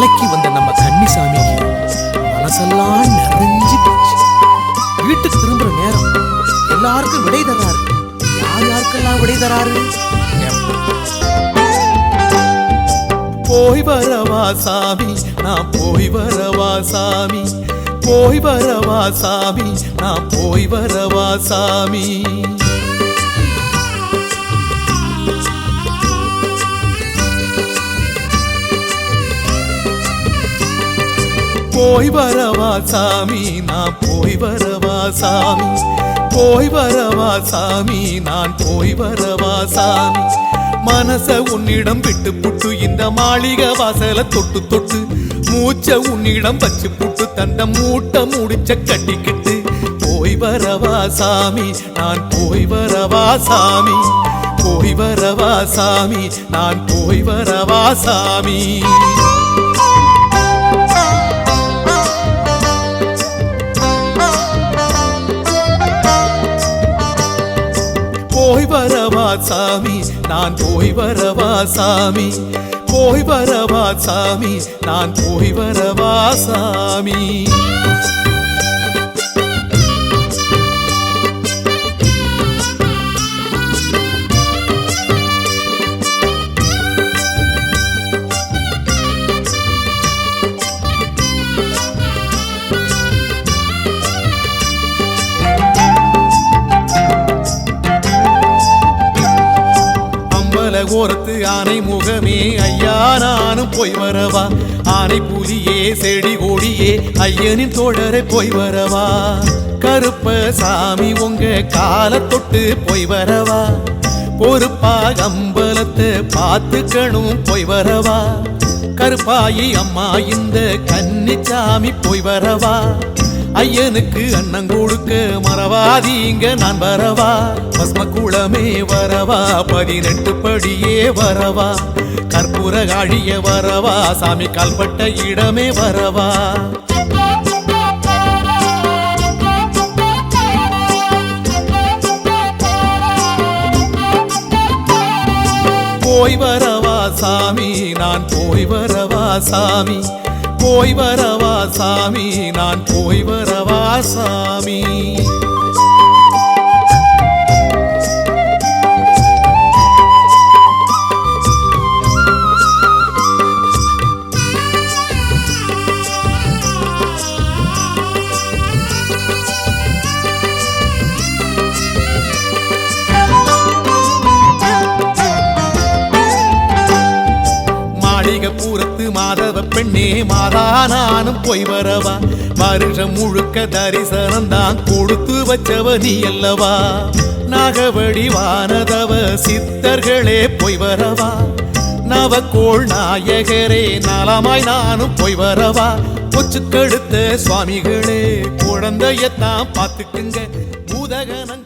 மலைக்கு வந்த நம்ம கன்னிசாமிக்கு மனசெல்லாம் நிறைஞ்சு போச்சு. வீட்டுக்கு திரும்புற நேரம் எல்லாருக்கும் விடை தர்றாரு. யார் யாருக்கெல்லாம் விடை தராரு? போய் வரவா சாமி, நான் போய் வரவா சாமி, போய் வரவா சாமி, நான் போய் வரவா சாமி. போய் வரவா சாமி, நான் போய் வரவா சாமி, போய் வரவா சாமி, நான் போய் வரவா சாமி. மனச உன்னிடம் விட்டு புட்டு இந்த மாளிகை வாசல தொட்டு தொட்டு மூச்ச உன்னிடம் வச்சு புட்டு தண்ட மூட்டை முடிச்ச கட்டிக்கிட்டு போய் வரவா சாமி, நான் போய் வரவா சாமி, போய் வரவா சாமி, நான் போய் வரவா சாமி. போய் வரவா சாமி, நான் போய் வரவா சாமி, போய் வரவா சாமி, நான் போய் வரவா சாமி. ஓரத்து ஆனை முகமே ஐயா, நானும் போய் வரவா. ஆனை புலியே செடி கொடியே ஐயனின் தோழரை போய் வரவா. கருப்ப சாமி உங்க கால தொட்டு போய் வரவா. பொறுப்பா அம்பலத்தை பார்த்துக்கணும் போய் வரவா. கருப்பாயி அம்மா இந்த கன்னிச்சாமி போய் வரவா. ஐயனுக்கு அண்ணன் கொடுக்க மறவாதீங்க நான் வரவா. பஸ்ம குளமே வரவா, 18 படியே வரவா. கற்பூர காழிய வரவா, சாமி கால்பட்ட இடமே வரவா. போய் வரவா சாமி, நான் போய் வரவா சாமி, போய் வரவா சாமி, நான் போய் வரவா சாமி. பூரத்து மாதவ பெண்ணே மாதா, நானும் போய் வரவா. வருஷம் முழுக்க தரிசனம் தான் கொடுத்து வச்சவ நீ அல்லவா. நாகவடி வானதவ சித்தர்களே போய் வரவா. நவக்கோள் நாயகரே நலமாய் நானும் போய் வரவா. கொச்சு கெடுத்த சுவாமிகளே குழந்தையத்தான் பார்த்துக்குங்க. பூதகன